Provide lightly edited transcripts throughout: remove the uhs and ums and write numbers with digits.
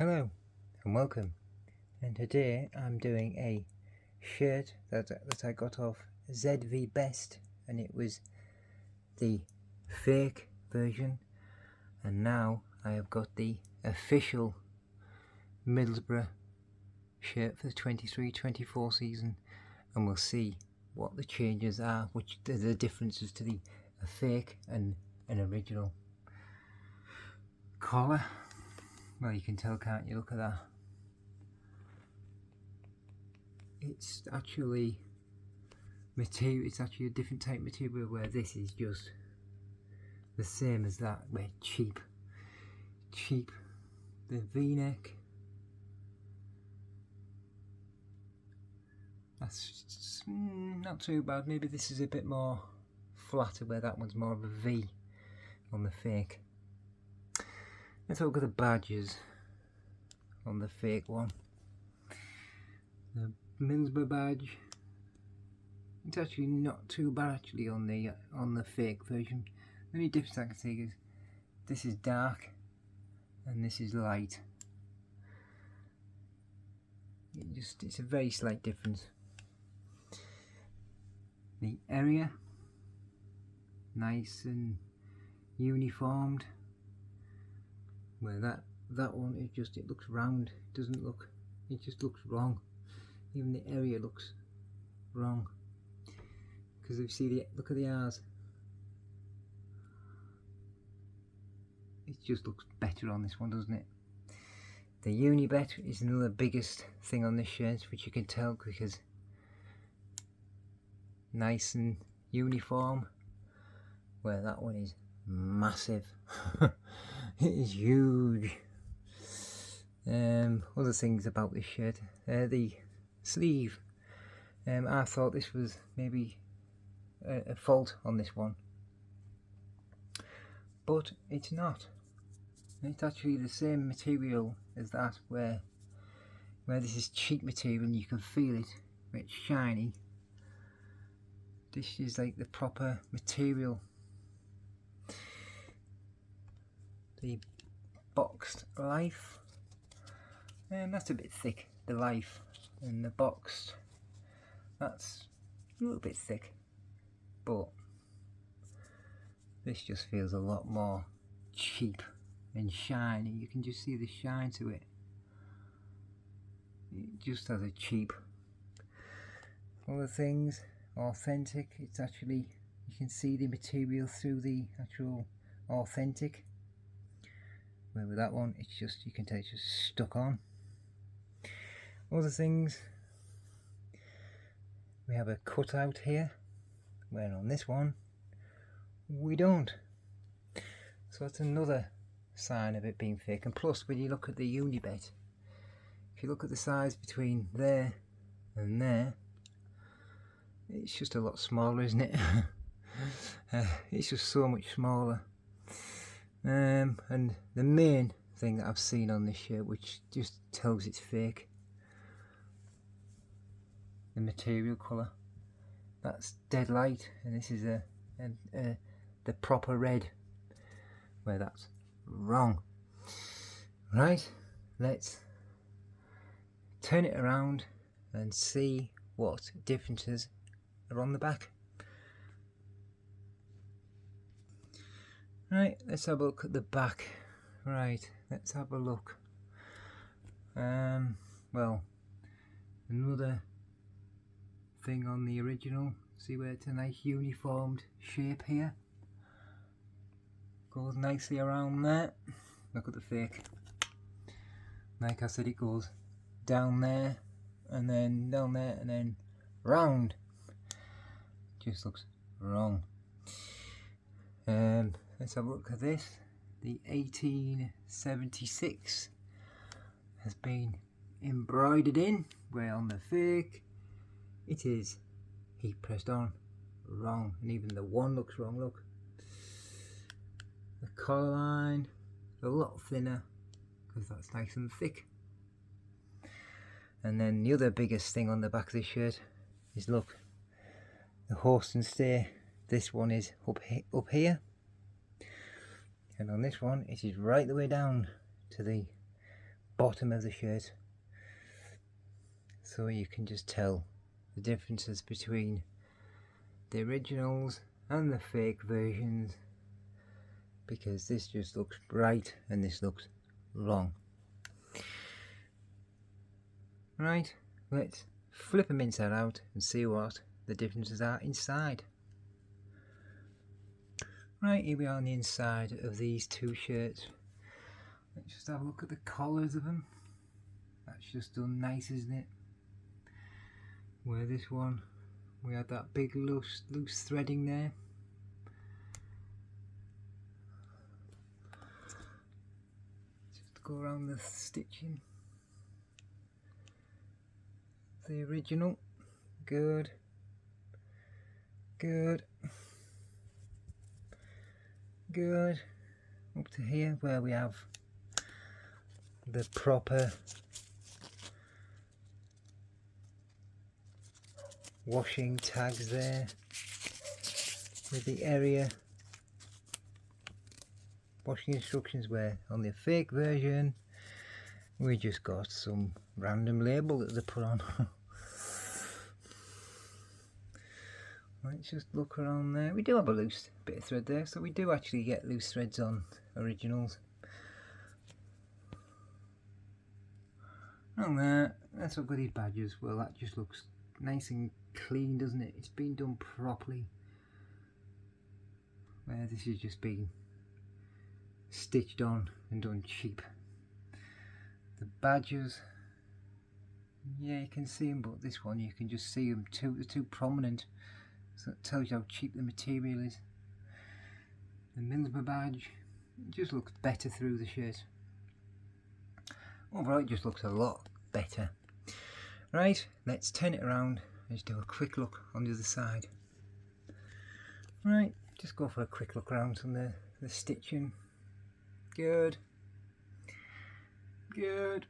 Hello and welcome, and today I'm doing a shirt that I got off ZV Best, and it was the fake version, and now I have got the official Middlesbrough shirt for the 23-24 season, and we'll see what the changes are, which the differences to the fake and an original collar. Well, you can tell, can't you? Look at that. It's actually material. It's actually a different type of material, where this is just the same as that. Where cheap. The V-neck. That's not too bad. Maybe this is a bit more flatter, where that one's more of a V on the fake. Let's look at the badges on the fake one. The Middlesbrough badge, it's actually not too bad actually on the fake version. The only difference I can see is this is dark and this is light. It's a very slight difference. The area, nice and uniformed. Where that one is just, it looks round. It doesn't look, it just looks wrong. Even the area looks wrong, because if you see look at the R's, it just looks better on this one, doesn't it? The Unibet is another biggest thing on this shirt, which you can tell because nice and uniform, where that one is massive. It is huge. Other things about this shirt, the sleeve. I thought this was maybe a fault on this one, but it's not. It's actually the same material as that, where this is cheap material and you can feel it, where it's shiny. This is like the proper material. The boxed life, and that's a bit thick, the life, and the boxed, that's a little bit thick, but this just feels a lot more cheap and shiny. You can just see the shine to it. It just has a cheap. Other things, authentic, it's actually, you can see the material through the actual authentic. Where with that one, it's just, you can tell it's just stuck on. Other things, we have a cutout here, where on this one we don't. So that's another sign of it being fake. And plus, when you look at the Unibet, if you look at the size between there and there, it's just a lot smaller, isn't it? It's just so much smaller. And the main thing that I've seen on this shirt, which just tells it's fake, the material colour, that's dead light, and this is the proper red, where that's wrong. Right, let's turn it around and see what differences are on the back. Right, let's have a look at the back. Right, let's have a look. Well, another thing on the original. See where it's a nice uniformed shape here. Goes nicely around there. Look at the fake. Like I said, it goes down there, and then down there, and then round. Just looks wrong. Let's have a look at this. The 1876 has been embroidered in, where on the fake it is heat pressed on wrong, and even the one looks wrong. Look, the collar line a lot thinner because that's nice and thick. And then the other biggest thing on the back of this shirt is, look, the horse and stay. This one is up here, and on this one it is right the way down to the bottom of the shirt, so you can just tell the differences between the originals and the fake versions, because this just looks right and this looks wrong. Right, let's flip them inside out and see what the differences are inside. Right, here we are on the inside of these two shirts. Let's just have a look at the collars of them. That's just done nice, isn't it? Where this one, we had that big loose threading there. Just go around the stitching. The original, good, good, good. Up to here where we have the proper washing tags there with the area washing instructions, where on the fake version we just got some random label that they put on. Let's just look around there. We do have a loose bit of thread there, so we do actually get loose threads on originals. And there, that's what got these badges. Well, that just looks nice and clean, doesn't it? It's been done properly. Where this has just been stitched on and done cheap. The badges, yeah, you can see them, but this one you can just see them too. They're too prominent. So it tells you how cheap the material is. The Middlesbrough badge, it just looks better through the shirt. Overall, it just looks a lot better. Right, let's turn it around and just do a quick look on the other side. Right, just go for a quick look around on the stitching. Good. Good.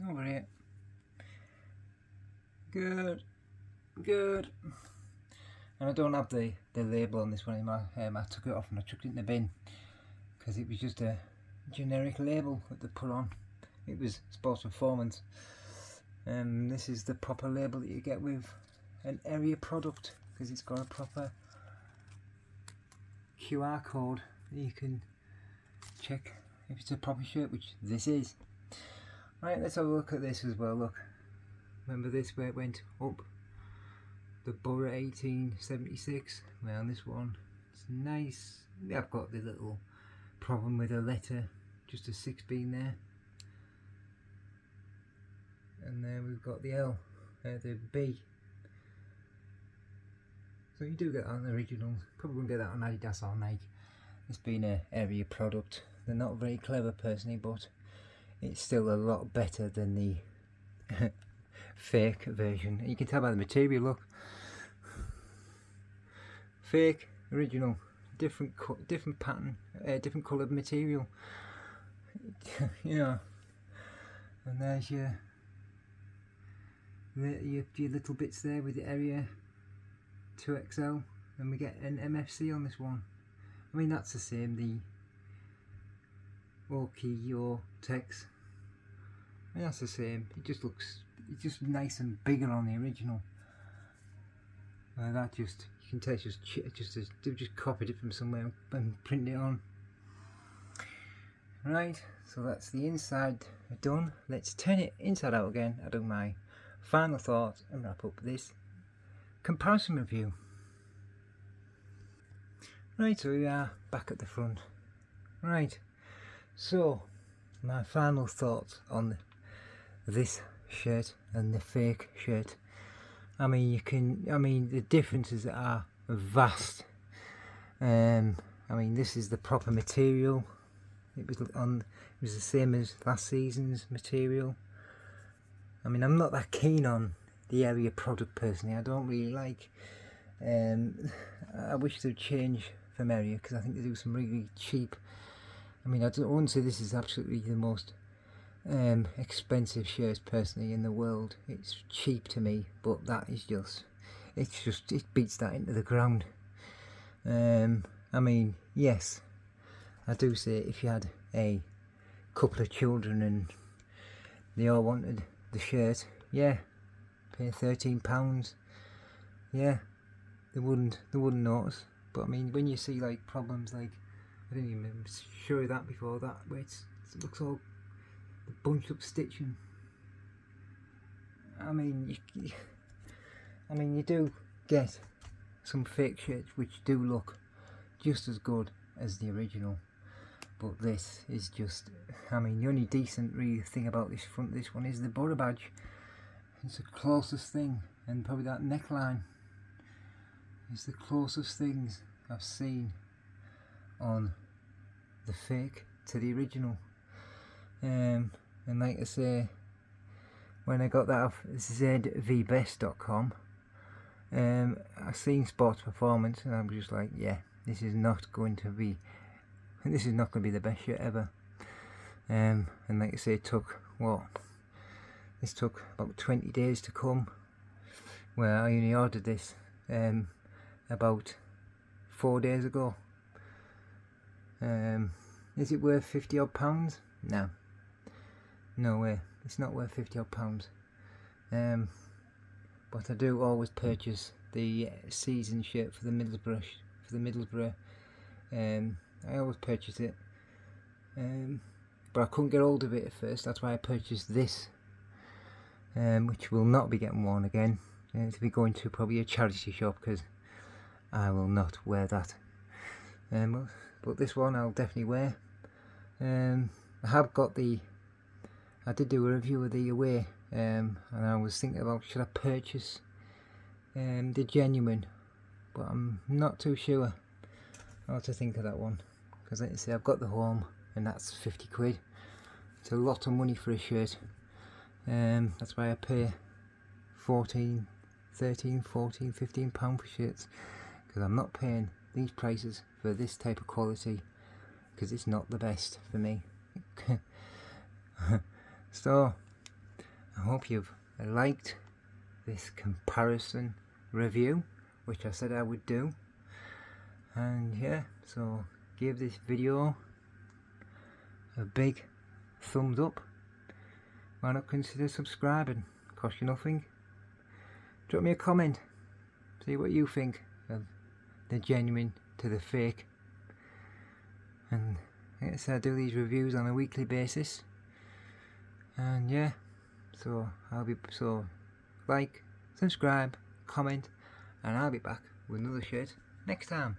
Over here. Good. Good. And I don't have the label on this one anymore. I took it off and I chucked it in the bin because it was just a generic label that they put on. It was Sports Performance. This is the proper label that you get with an area product, because it's got a proper QR code that you can check if it's a proper shirt, which this is. Right, let's have a look at this as well. Look, remember this, where it went up the Borough 1876. Well, this one, it's nice. I've got the little problem with a letter, just a 6 being there, and then we've got the L, the B. So you do get that on the originals. Probably wouldn't get that on Adidas or Nike. It's been an area product. They're not very clever personally, but it's still a lot better than the fake version. You can tell by the material, look. Fake, original, different pattern, different coloured material. You know, and there's your little bits there with the area 2XL, and we get an MFC on this one. I mean, that's the same, the Orki or Tex. I mean, that's the same. It just looks, it's just nice and bigger on the original. That just, you can tell it's they've just copied it from somewhere and printed it on. Right, so that's the inside done. Let's turn it inside out again. I'll do my final thoughts and wrap up this comparison review. Right, so we are back at the front. Right, so my final thoughts on this shirt and the fake shirt. I mean, the differences are vast. I mean, this is the proper material. It was the same as last season's material. I mean, I'm not that keen on the area product personally. I don't really like. I wish they'd change from area, because I think they do some really cheap. I mean, I wouldn't say this is absolutely the most expensive shirt personally in the world. It's cheap to me, but that is just, it beats that into the ground. I mean, yes, I do say if you had a couple of children and they all wanted the shirt, yeah, pay £13, yeah, they wouldn't notice. But I mean, when you see like problems like, I didn't even show you that before, that where it looks all bunched up stitching. I mean, you do get some fake shirts which do look just as good as the original, but this is just, I mean, the only decent really thing about this front, this one, is the Borough badge. It's the closest thing, and probably that neckline is the closest things I've seen on the fake to the original. And like I say, when I got that off zvbest.com, I seen Sports Performance and I'm just like, yeah, this is not going to be the best shirt ever. And like I say, it took this took about 20 days to come, where I only ordered this about 4 days ago. Is it worth £50 odd? No way, it's not worth £50 odd. But I do always purchase the season shirt for the Middlesbrough. I always purchase it, but I couldn't get hold of it at first. That's why I purchased this, which will not be getting worn again. To be going to probably a charity shop, because I will not wear that. But this one I'll definitely wear. I did do a review of the away, and I was thinking about, should I purchase the genuine, but I'm not too sure how to think of that one, because like I say, I've got the home and that's 50 quid. It's a lot of money for a shirt. That's why I pay 13, 14, 15 pound for shirts, because I'm not paying these prices for this type of quality, because it's not the best for me. So I hope you've liked this comparison review, which I said I would do. And yeah, so give this video a big thumbs up. Why not consider subscribing? Cost you nothing. Drop me a comment, see what you think of the genuine to the fake. And like I said, I do these reviews on a weekly basis. And yeah, so like, subscribe, comment, and I'll be back with another shirt next time.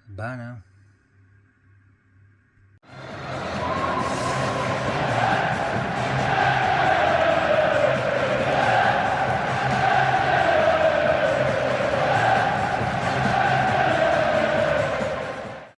Bye now.